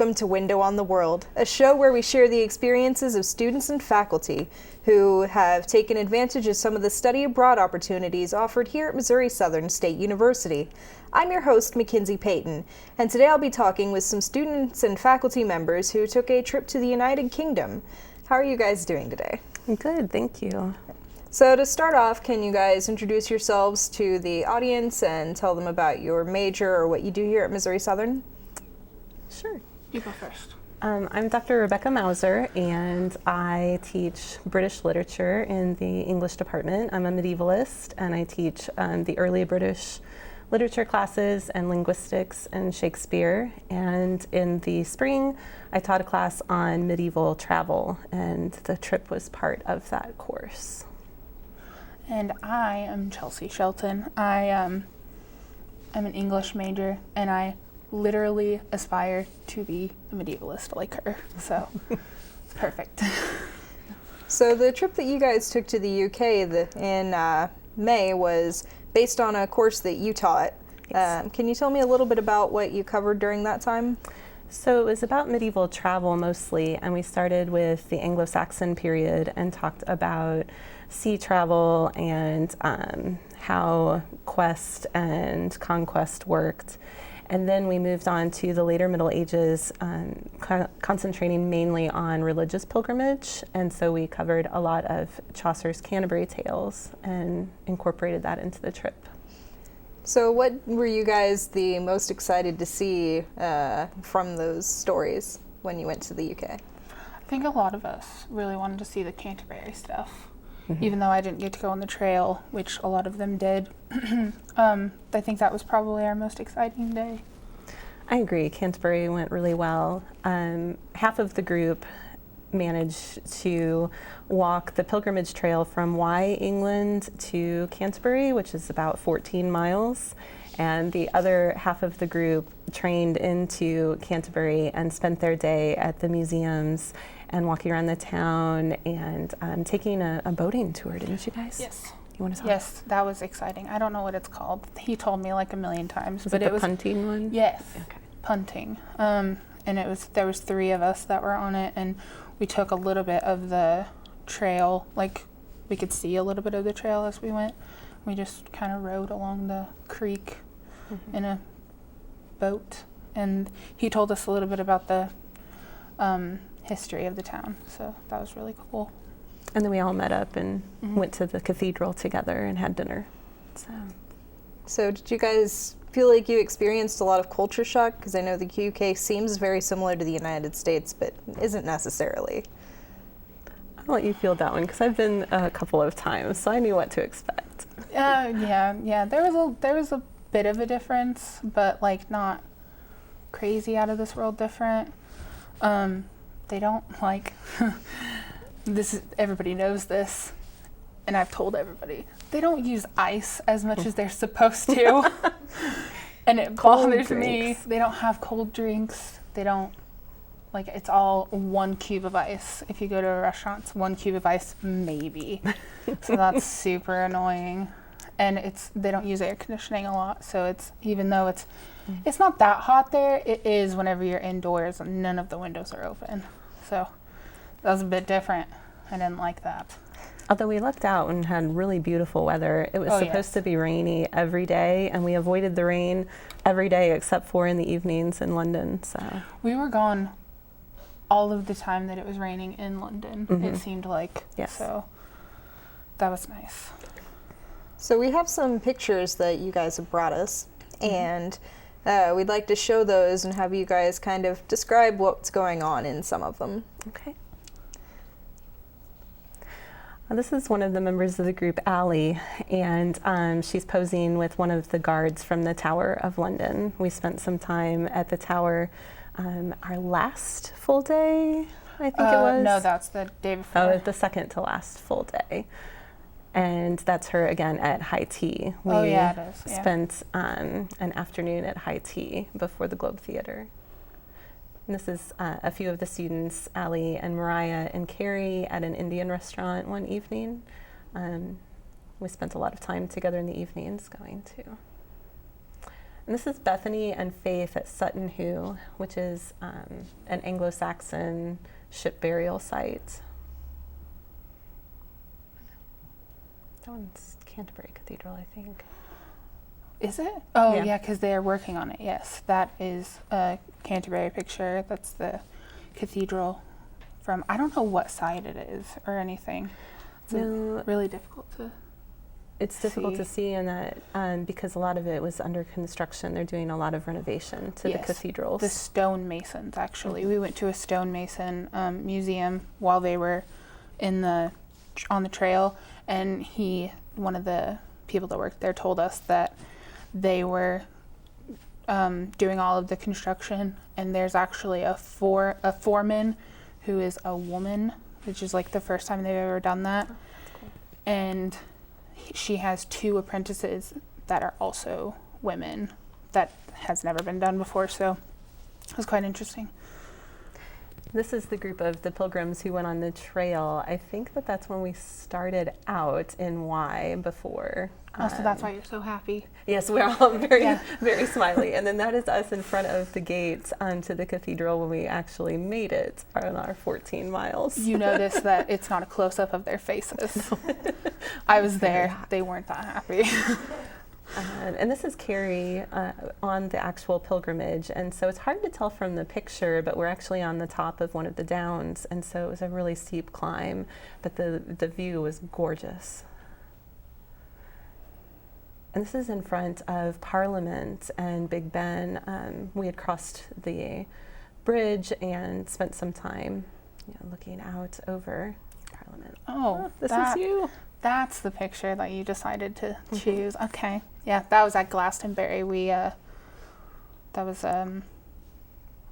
Welcome to Window on the World, a show where we share the experiences of students and faculty who have taken advantage of some of the study abroad opportunities offered here at Missouri Southern State University. I'm your host, McKinzie Payton, and today I'll be talking with some students and faculty members who took a trip to the United Kingdom. How are you guys doing today? Good, thank you. So to start off, can you guys introduce yourselves to the audience and tell them about your major or what you do here at Missouri Southern? Sure. You go first. I'm Dr. Rebecca Mauser, and I teach British literature in the English department. I'm a medievalist, and I teach the early British literature classes and linguistics and Shakespeare. And in the spring, I taught a class on medieval travel, and the trip was part of that course. And I am Chelsey Shelton. I'm an English major, and I literally aspire to be a medievalist like her, so it's perfect. So the trip that you guys took to the UK in May was based on a course that you taught. Yes. Can you tell me a little bit about what you covered during that time? So it was about medieval travel mostly, and we started with the Anglo-Saxon period and talked about sea travel and how quest and conquest worked. And then we moved on to the later Middle Ages, concentrating mainly on religious pilgrimage. And so we covered a lot of Chaucer's Canterbury Tales and incorporated that into the trip. So what were you guys the most excited to see from those stories when you went to the UK? I think a lot of us really wanted to see the Canterbury stuff, even though I didn't get to go on the trail, which a lot of them did. I think that was probably our most exciting day. I agree. Canterbury went really well. Half of the group managed to walk the pilgrimage trail from Wye, England to Canterbury, which is about 14 miles. And the other half of the group trained into Canterbury and spent their day at the museums and walking around the town and taking a boating tour, didn't you guys? Yes. You want to talk? Yes, that was exciting. I don't know what it's called. He told me like a million times, Was but it it the was punting one? Yes, Okay. punting. And there was 3 of us that were on it, and we took a little bit of the trail, like we could see a little bit of the trail as we went. We just kind of rode along the creek in a boat, and he told us a little bit about the history of the town, so that was really cool. And then we all met up and went to the cathedral together and had dinner. So did you guys feel like you experienced a lot of culture shock? Because I know the UK seems very similar to the United States, but isn't necessarily. I'll let you field that one because I've been a couple of times, so I knew what to expect. Yeah. There was a bit of a difference, but like not crazy out of this world different. They don't like everybody knows this, and I've told everybody, they don't use ice as much as they're supposed to. And it bothers me. They don't have cold drinks. They don't, like, it's all 1 cube of ice. If you go to a restaurant, it's 1 cube of ice, maybe. So that's super annoying. And they don't use air conditioning a lot, so it's, even though it's not that hot there, it is whenever you're indoors and none of the windows are open. So that was a bit different. I didn't like that. Although we lucked out and had really beautiful weather. It was supposed to be rainy every day, and we avoided the rain every day except for in the evenings in London. So We were gone all of the time that it was raining in London, it seemed like. Yes. So that was nice. So we have some pictures that you guys have brought us, and we'd like to show those and have you guys kind of describe what's going on in some of them. Okay. This is one of the members of the group, Allie, and she's posing with one of the guards from the Tower of London. We spent some time at the Tower our last full day, I think it was. No, that's the day before. Oh, the second to last full day. And that's her again at high tea. We it is. Yeah. spent an afternoon at high tea before the Globe Theater. And this is a few of the students, Allie and Mariah and Carrie, at an Indian restaurant one evening. We spent a lot of time together in the evenings going to. And this is Bethany and Faith at Sutton Hoo, which is an Anglo-Saxon ship burial site. That one's Canterbury Cathedral, I think. Is it? Oh, Yeah. yeah, because they're working on it. Yes, that is a Canterbury picture. That's the cathedral from, I don't know what side it is or anything. It's really difficult to It's difficult to see in that because a lot of it was under construction. They're doing a lot of renovation to the cathedrals. The stonemasons, actually. We went to a stonemason museum while they were on the trail, and one of the people that worked there told us that they were doing all of the construction, and there's actually a foreman who is a woman, which is like the first time they've ever done that. Oh, that's cool. And she has 2 apprentices that are also women. That has never been done before, so it was quite interesting. This is the group of the pilgrims who went on the trail. I think that's when we started out in Y before. So that's why you're so happy. Yes, we're all very smiley. And then that is us in front of the gates onto the cathedral when we actually made it on our 14 miles. You notice that it's not a close-up of their faces. I was there. They weren't that happy. And this is Carrie on the actual pilgrimage, and so it's hard to tell from the picture, but we're actually on the top of one of the downs, and so it was a really steep climb, but the view was gorgeous. And this is in front of Parliament and Big Ben. We had crossed the bridge and spent some time looking out over Parliament. Oh, this is you. That's the picture that you decided to choose. Okay. Yeah, that was at Glastonbury. That was a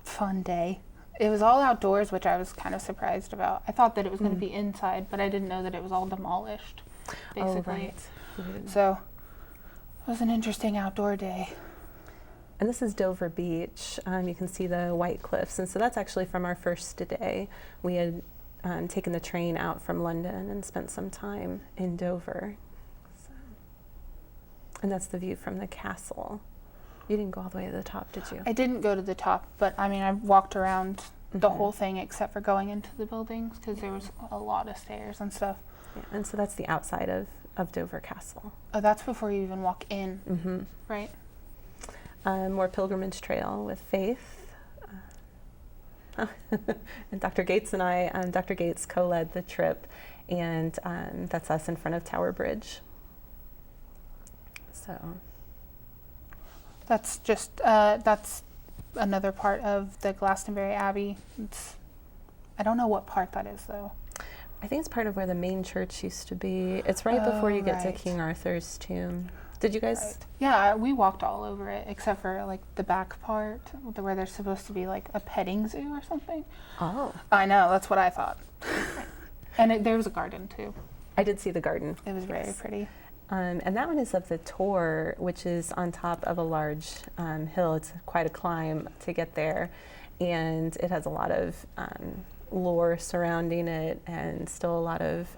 fun day. It was all outdoors, which I was kind of surprised about. I thought that it was going to be inside, but I didn't know that it was all demolished, basically. Oh, right. So it was an interesting outdoor day. And this is Dover Beach. You can see the white cliffs, and so that's actually from our first day. We had taken the train out from London and spent some time in Dover. So. And that's the view from the castle. You didn't go all the way to the top, did you? I didn't go to the top, but I mean, I walked around the whole thing except for going into the buildings because there was a lot of stairs and stuff. Yeah, and so that's the outside of Dover Castle. Oh, that's before you even walk in, right? More pilgrimage trail with Faith. And Dr. Gates and I, Dr. Gates co-led the trip, and that's us in front of Tower Bridge. So that's just that's another part of the Glastonbury Abbey. I don't know what part that is though. I think it's part of where the main church used to be. It's right before you get to King Arthur's tomb. Did you guys? Right. Yeah, we walked all over it except for like the back part where there's supposed to be like a petting zoo or something. Oh. I know, that's what I thought. And there was a garden too. I did see the garden. It was very pretty. And that one is of the Tor, which is on top of a large hill. It's quite a climb to get there. And it has a lot of lore surrounding it and still a lot of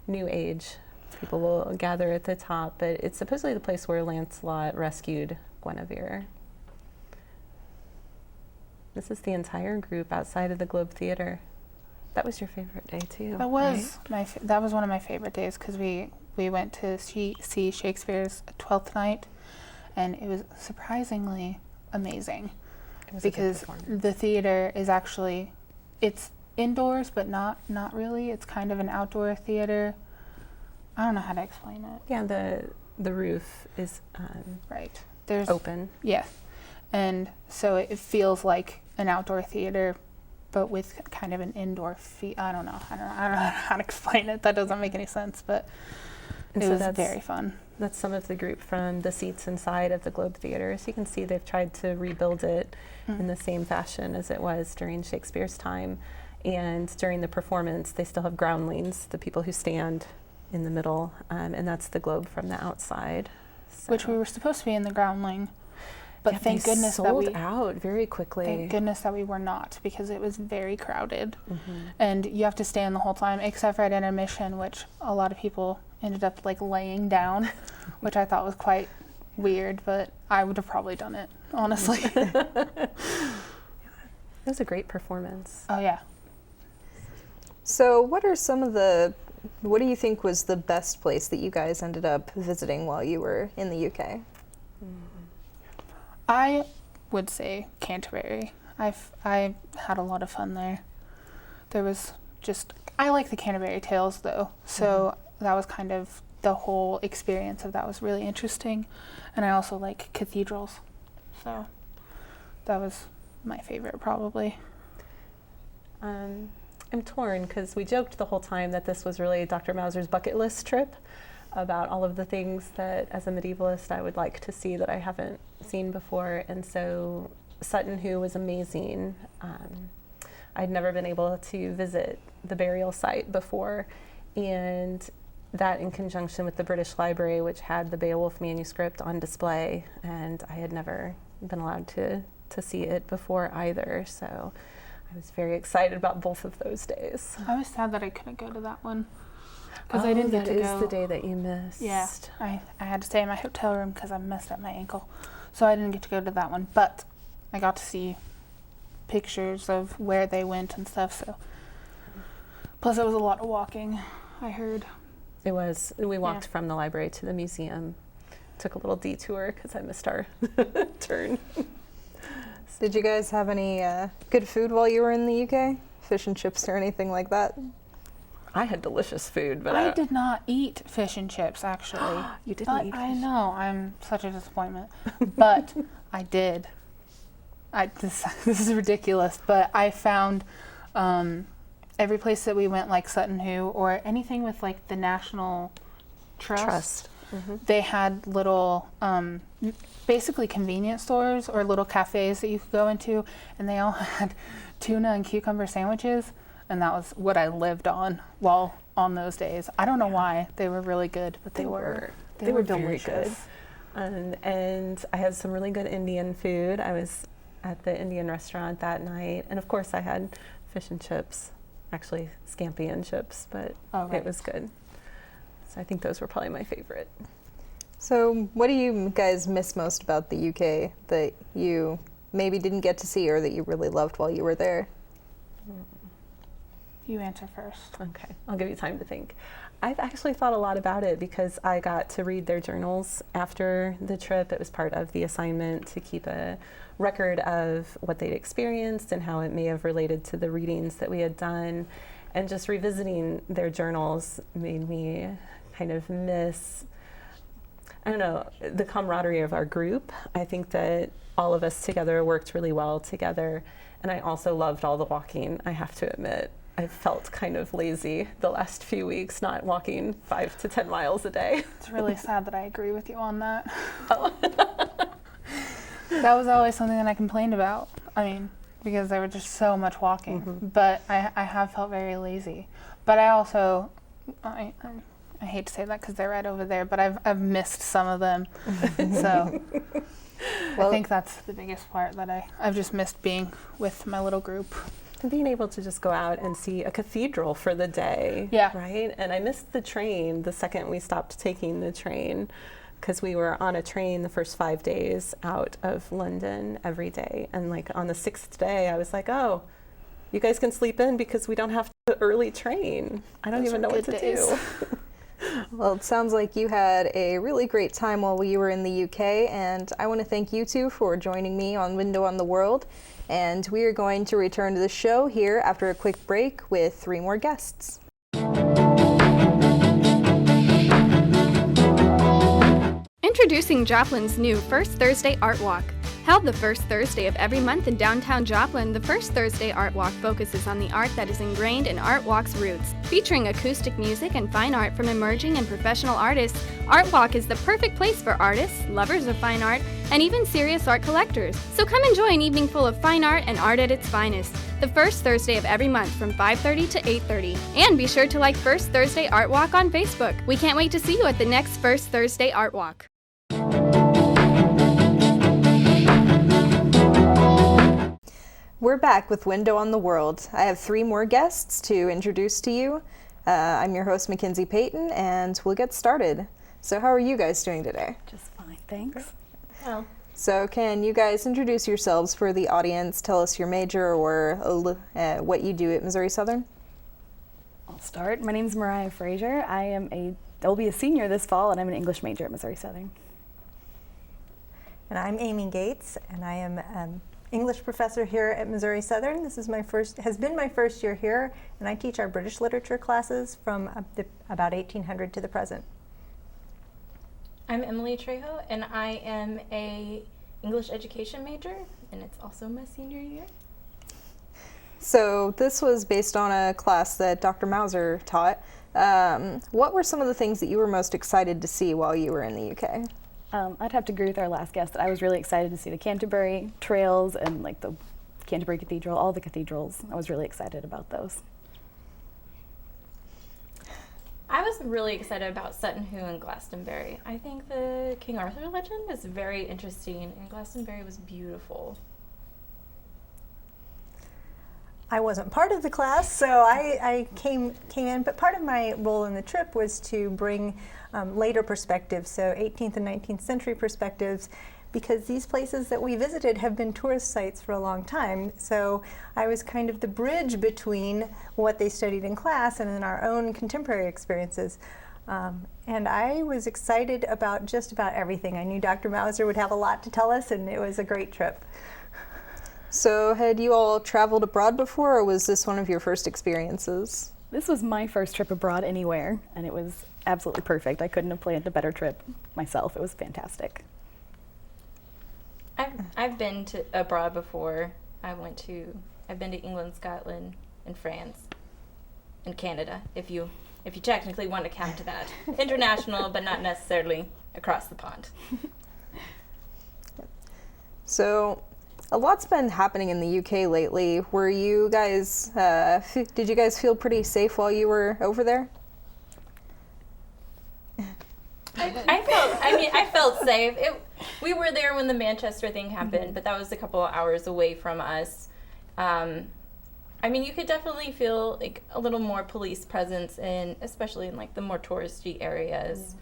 New Age. People will gather at the top, but it's supposedly the place where Lancelot rescued Guinevere. This is the entire group outside of the Globe Theater. That was your favorite day too. That was that was one of my favorite days because we went to see Shakespeare's Twelfth Night, and it was surprisingly amazing. It was because the theater is actually it's indoors, but not really. It's kind of an outdoor theater. I don't know how to explain it. Yeah, the roof is right. There's open. Yeah, and so it feels like an outdoor theater, but with kind of an indoor feel. I don't know how to explain it. That doesn't make any sense, but it was very fun. That's some of the group from the seats inside of the Globe Theater. So you can see they've tried to rebuild it in the same fashion as it was during Shakespeare's time. And during the performance, they still have groundlings, the people who stand in the middle, and that's the Globe from the outside. So. Which we were supposed to be in the groundling, but thank goodness that we sold out very quickly. Thank goodness that we were not, because it was very crowded, and you have to stand the whole time, except for at intermission, which a lot of people ended up like laying down, which I thought was quite weird, but I would have probably done it, honestly. It was a great performance. Oh, yeah. So what do you think was the best place that you guys ended up visiting while you were in the UK? I would say Canterbury. I had a lot of fun there. There was I like the Canterbury Tales though, so that was kind of the whole experience of that was really interesting, and I also like cathedrals, so that was my favorite probably. I'm torn because we joked the whole time that this was really Dr. Mauser's bucket list trip about all of the things that as a medievalist I would like to see that I haven't seen before, and so Sutton Hoo was amazing. I'd never been able to visit the burial site before, and that in conjunction with the British Library, which had the Beowulf manuscript on display, and I had never been allowed to see it before either, so I was very excited about both of those days. I was sad that I couldn't go to that one because I didn't get to go. That is the day that you missed. Yeah, I had to stay in my hotel room because I messed up my ankle, so I didn't get to go to that one, but I got to see pictures of where they went and stuff, so plus it was a lot of walking, I heard. It was. We walked from the library to the museum, took a little detour because I missed our turn. Did you guys have any good food while you were in the UK? Fish and chips or anything like that? I had delicious food, but I did not eat fish and chips actually. You didn't eat fish? I know, I'm such a disappointment, but I did. This is ridiculous, but I found every place that we went, like Sutton Hoo or anything with like the National Trust. They had little, basically convenience stores or little cafes that you could go into, and they all had tuna and cucumber sandwiches, and that was what I lived on while on those days. I don't know why. They were really good, but they were very good. delicious. And I had some really good Indian food. I was at the Indian restaurant that night, and of course I had fish and chips, actually scampi and chips, but it was good. So I think those were probably my favorite. So what do you guys miss most about the UK that you maybe didn't get to see or that you really loved while you were there? You answer first. Okay, I'll give you time to think. I've actually thought a lot about it because I got to read their journals after the trip. It was part of the assignment to keep a record of what they'd experienced and how it may have related to the readings that we had done. And just revisiting their journals made me kind of miss, I don't know, the camaraderie of our group. I think that all of us together worked really well together. And I also loved all the walking, I have to admit. I felt kind of lazy the last few weeks, not walking 5 to 10 miles a day. It's really sad that I agree with you on that. That was always something that I complained about. I mean, because there was just so much walking. But I have felt very lazy. But I also, I hate to say that because they're right over there, but I've missed some of them. So I think that's the biggest part that I've just missed being with my little group. And being able to just go out and see a cathedral for the day, right? And I missed the train the second we stopped taking the train because we were on a train the first 5 days out of London every day. And like on the 6th day, I was like, oh, you guys can sleep in because we don't have the early train. I don't even know what to do. Well, it sounds like you had a really great time while you were in the UK, and I want to thank you two for joining me on Window on the World. And we are going to return to the show here after a quick break with 3 more guests. Introducing Joplin's new First Thursday Art Walk. Held the first Thursday of every month in downtown Joplin, the First Thursday Art Walk focuses on the art that is ingrained in Art Walk's roots. Featuring acoustic music and fine art from emerging and professional artists, Art Walk is the perfect place for artists, lovers of fine art, and even serious art collectors. So come enjoy an evening full of fine art and art at its finest. The first Thursday of every month from 5:30 to 8:30. And be sure to like First Thursday Art Walk on Facebook. We can't wait to see you at the next First Thursday Art Walk. We're back with Window on the World. I have 3 more guests to introduce to you. I'm your host, McKinzie Payton, and we'll get started. So how are you guys doing today? Just fine. Thanks. Well, So can you guys introduce yourselves for the audience? Tell us your major or what you do at Missouri Southern. I'll start. My name's Mariah Frazier. I'll be a senior this fall, and I'm an English major at Missouri Southern. And I'm Amy Gates, and I am an English professor here at Missouri Southern. This is has been my first year here, and I teach our British literature classes from about 1800 to the present. I'm Emily Trejo, and I am a English education major, and it's also my senior year. So this was based on a class that Dr. Mauser taught. What were some of the things that you were most excited to see while you were in the UK? I'd have to agree with our last guest that I was really excited to see the Canterbury trails and like the Canterbury Cathedral, all the cathedrals. I was really excited about those. I was really excited about Sutton Hoo and Glastonbury. I think the King Arthur legend is very interesting, and Glastonbury was beautiful. I wasn't part of the class, so I came in, but part of my role in the trip was to bring later perspectives, so 18th and 19th century perspectives, because these places that we visited have been tourist sites for a long time. So I was kind of the bridge between what they studied in class and in our own contemporary experiences. And I was excited about just about everything. I knew Dr. Mauser would have a lot to tell us, and it was a great trip. So had you all traveled abroad before, or was this one of your first experiences? This was my first trip abroad anywhere, and it was absolutely perfect. I couldn't have planned a better trip myself. It was fantastic. I've been to abroad before. I've been to England, Scotland, and France, and Canada. If you technically want to count that, international, but not necessarily across the pond. So a lot's been happening in the UK lately. Were you guys, did you guys feel pretty safe while you were over there? I felt safe. We were there when the Manchester thing happened, but that was a couple of hours away from us. You could definitely feel like a little more police presence especially in like the more touristy areas.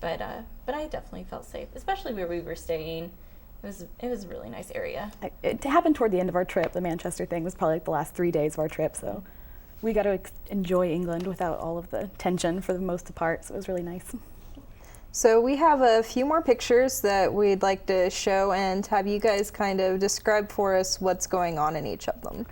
Yeah. But I definitely felt safe, especially where we were staying. It was a really nice area. It happened toward the end of our trip. The Manchester thing was probably like the last 3 days of our trip, so we got to enjoy England without all of the tension for the most part, so it was really nice. So we have a few more pictures that we'd like to show and have you guys kind of describe for us what's going on in each of them.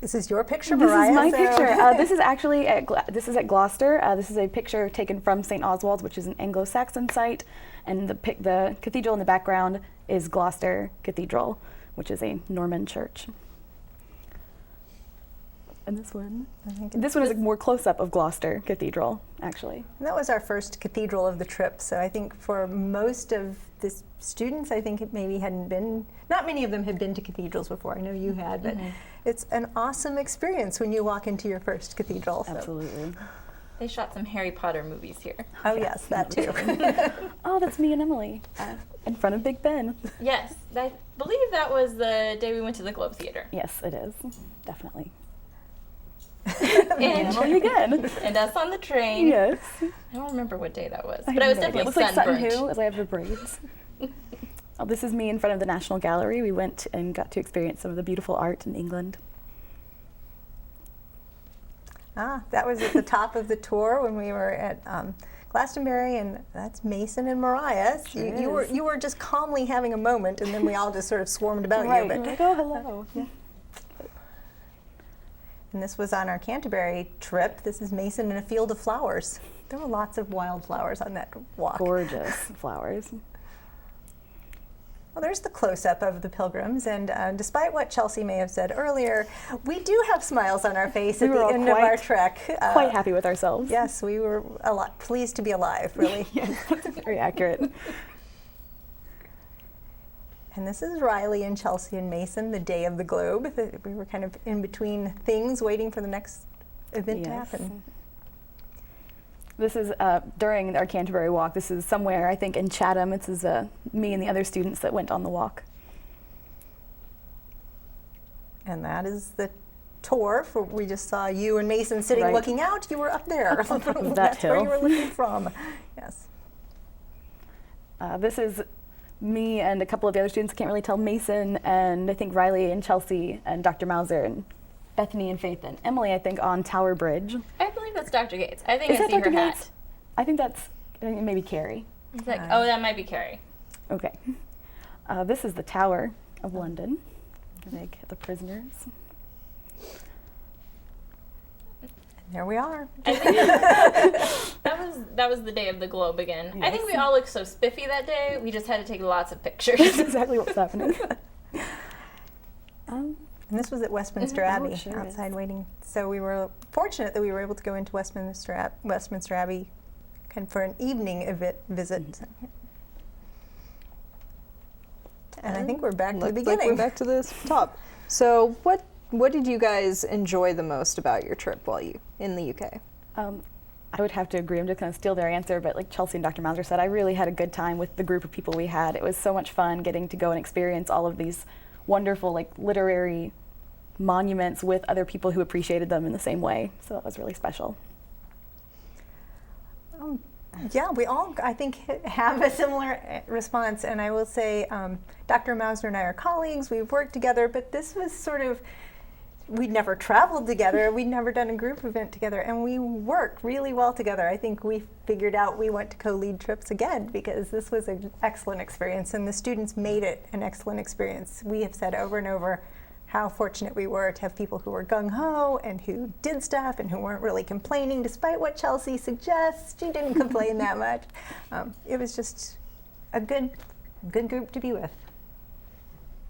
This is your picture, Mariah? This is my picture. This is actually this is at Gloucester. This is a picture taken from St. Oswald's, which is an Anglo-Saxon site, and the cathedral in the background is Gloucester Cathedral, which is a Norman church. And this one is a more close-up of Gloucester Cathedral, actually. And that was our first cathedral of the trip, so I think for most of the students, I think it maybe hadn't been, not many of them had been to cathedrals before. I know you had, but it's an awesome experience when you walk into your first cathedral. So. Absolutely. They shot some Harry Potter movies here. Oh yes, that too. Oh, that's me and Emily in front of Big Ben. Yes, I believe that was the day we went to the Globe Theater. Yes, it is, definitely. And Emily again. And us on the train. Yes. I don't remember what day that was, but I was definitely It looks like Sutton sunburnt. Hoo, as I have the braids. Oh, this is me in front of the National Gallery. We went and got to experience some of the beautiful art in England. That was at the top of the tour when we were at Glastonbury, and that's Mason and Mariah. You were just calmly having a moment, and then we all just sort of swarmed about you. Right, But like, oh, hello. Yeah. And this was on our Canterbury trip. This is Mason in a field of flowers. There were lots of wildflowers on that walk. Gorgeous flowers. Well, there's the close-up of the pilgrims, and despite what Chelsey may have said earlier, we do have smiles on our face at the end of our trek. Quite happy with ourselves. Yes, we were a lot pleased to be alive, really. Yes, that's very accurate. And this is Riley and Chelsey and Mason, the day of the Globe. We were kind of in between things, waiting for the next event to happen. This is during our Canterbury walk. This is somewhere, I think, in Chatham. This is me and the other students that went on the walk. And that is the tour. We just saw you and Mason sitting Right. looking out. You were up there. That That's where hill. you were looking from. Yes. This is me and a couple of the other students. I can't really tell. Mason and I think Riley and Chelsey and Dr. Mauser and Bethany and Faith and Emily, I think, on Tower Bridge. I believe that's Dr. Gates. I think Is I that see her Dr. hat. Gates? I think maybe Carrie. It's like, oh, that might be Carrie. Okay. This is the Tower of London. Like the prisoners. There we are. I think that was the day of the globe again. I think we all looked so spiffy that day. We just had to take lots of pictures. That's exactly what's happening. And this was at Westminster Oh, Abbey, it sure outside is. waiting. So we were fortunate that we were able to go into Westminster Abbey kind of for an evening visit. And I think we're back to the Looks beginning. like we're back to the top. So what did you guys enjoy the most about your trip while you in the UK? I would have to agree. I'm just going to steal their answer, but like Chelsey and Dr. Mauser said, I really had a good time with the group of people we had. It was so much fun getting to go and experience all of these wonderful like literary monuments with other people who appreciated them in the same way. So that was really special. Yeah, we all, I think, have a similar response. And I will say, Dr. Mauser and I are colleagues. We've worked together, but this was sort of, we'd never traveled together. We'd never done a group event together. And we worked really well together. I think we figured out we want to co-lead trips again because this was an excellent experience. And the students made it an excellent experience. We have said over and over how fortunate we were to have people who were gung-ho and who did stuff and who weren't really complaining, despite what Chelsey suggests. She didn't complain that much. It was just a good group to be with.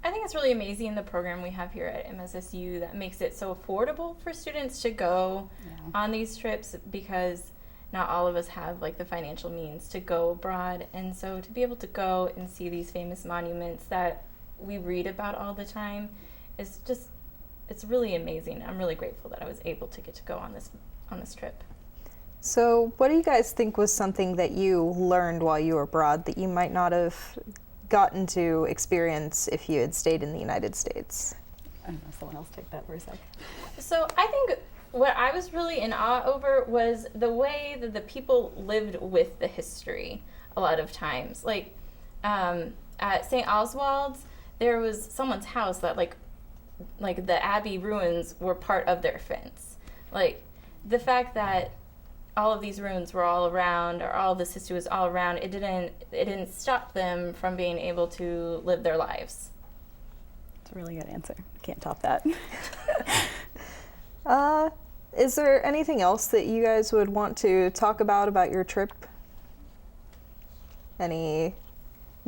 I think it's really amazing the program we have here at MSSU that makes it so affordable for students to go on these trips because not all of us have like the financial means to go abroad. And so to be able to go and see these famous monuments that we read about all the time is just, it's really amazing. I'm really grateful that I was able to get to go on this trip. So what do you guys think was something that you learned while you were abroad that you might not have gotten to experience if you had stayed in the United States? I don't know, someone else take that for a sec. So I think what I was really in awe over was the way that the people lived with the history a lot of times. Like at St. Oswald's, there was someone's house that like the Abbey ruins were part of their fence. Like the fact that all of these ruins were all around, or all of this history was all around, it didn't stop them from being able to live their lives. It's a really good answer. Can't top that. Is there anything else that you guys would want to talk about your trip? Any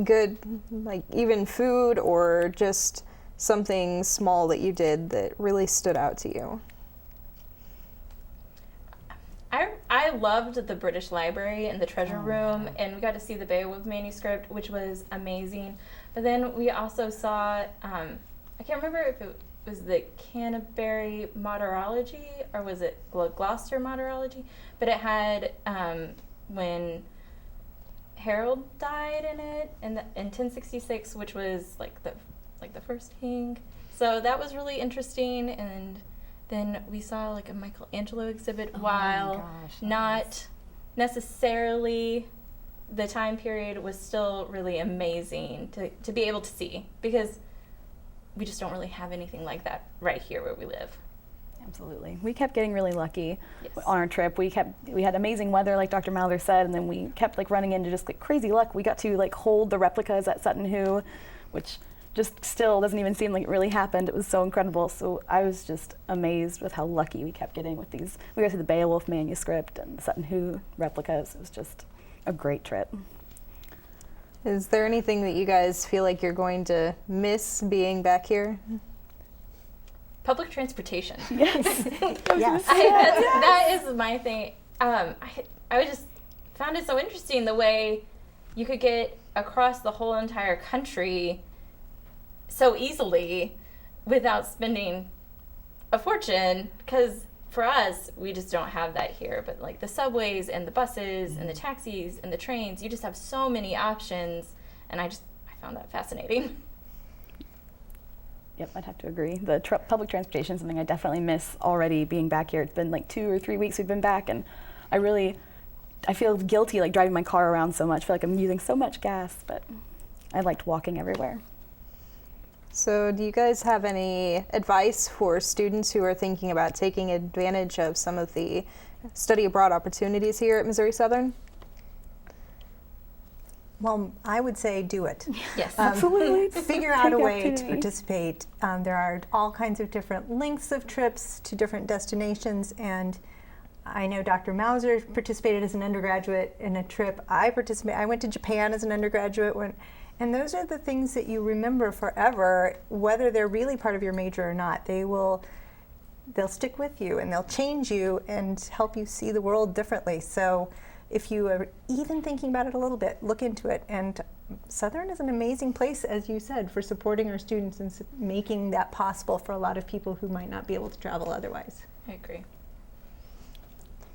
good, like even food or just something small that you did that really stood out to you? I loved the British Library and the treasure room, and we got to see the Beowulf manuscript, which was amazing. But then we also saw, I can't remember if it was the Canterbury Martyrology or was it Gloucester Martyrology, but it had when Harold died in it in 1066, which was like the first king. So that was really interesting. And then we saw like a Michelangelo exhibit, while not necessarily the time period was still really amazing to be able to see, because we just don't really have anything like that right here where we live. Absolutely. We kept getting really lucky Yes. on our trip. We had amazing weather, like Dr. Mauser said, and then we kept like running into just like crazy luck. We got to like hold the replicas at Sutton Hoo, which just still doesn't even seem like it really happened. It was so incredible. So I was just amazed with how lucky we kept getting with these. We got to the Beowulf manuscript and the Sutton Hoo replicas. It was just a great trip. Is there anything that you guys feel like you're going to miss being back here? Public transportation. Yes. Yes. That is my thing. I just found it so interesting the way you could get across the whole entire country so easily without spending a fortune, because for us, we just don't have that here. But like the subways and the buses and the taxis and the trains, you just have so many options, and I found that fascinating. Yep, I'd have to agree. The public transportation is something I definitely miss already being back here. It's been like 2 or 3 weeks we've been back, and I feel guilty like driving my car around so much. I feel like I'm using so much gas, but I liked walking everywhere. So do you guys have any advice for students who are thinking about taking advantage of some of the study abroad opportunities here at Missouri Southern? Well, I would say do it. Yes. Absolutely. Figure out a Take way to opportunity. participate. There are all kinds of different lengths of trips to different destinations, and I know Dr. Mauser participated as an undergraduate in a trip. I went to Japan as an undergraduate, and those are the things that you remember forever, whether they're really part of your major or not. They'll stick with you, and they'll change you and help you see the world differently. So if you are even thinking about it a little bit, look into it. And Southern is an amazing place, as you said, for supporting our students and making that possible for a lot of people who might not be able to travel otherwise. I agree.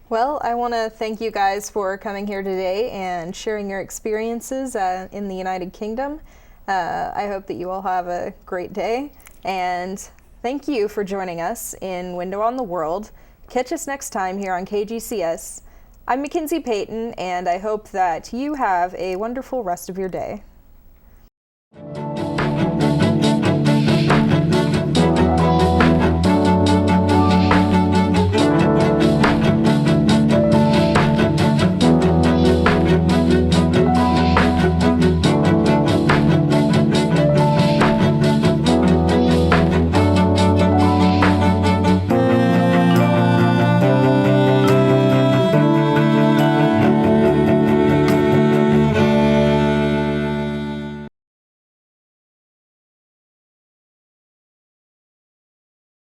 Well, I want to thank you guys for coming here today and sharing your experiences in the United Kingdom. I hope that you all have a great day, and thank you for joining us in Window on the World. Catch us next time here on KGCS. I'm McKinzie Payton, and I hope that you have a wonderful rest of your day.